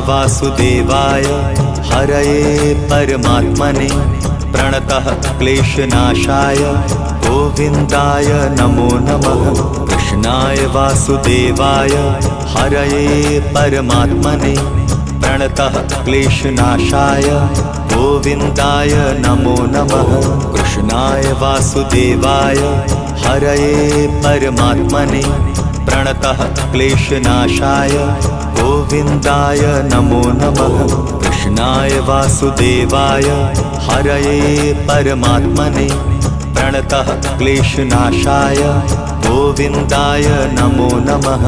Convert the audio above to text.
वासुदेवाय हरये परमात्मने प्रणतः क्लेशनाशाय गोविन्दाय नमो नमः। कृष्णाय वासुदेवाय हरये परमात्मने प्रणतः क्लेशनाशाय गोविन्दाय नमो नमः। कृष्णाय वासुदेवाय हरये परमात्मने प्रणतः क्लेशनाशाय गोविन्दाय नमो नमः। कृष्णाय वासुदेवाय हरये परमात्मने प्रणतः क्लेशनाशाय गोविन्दाय नमो नमः।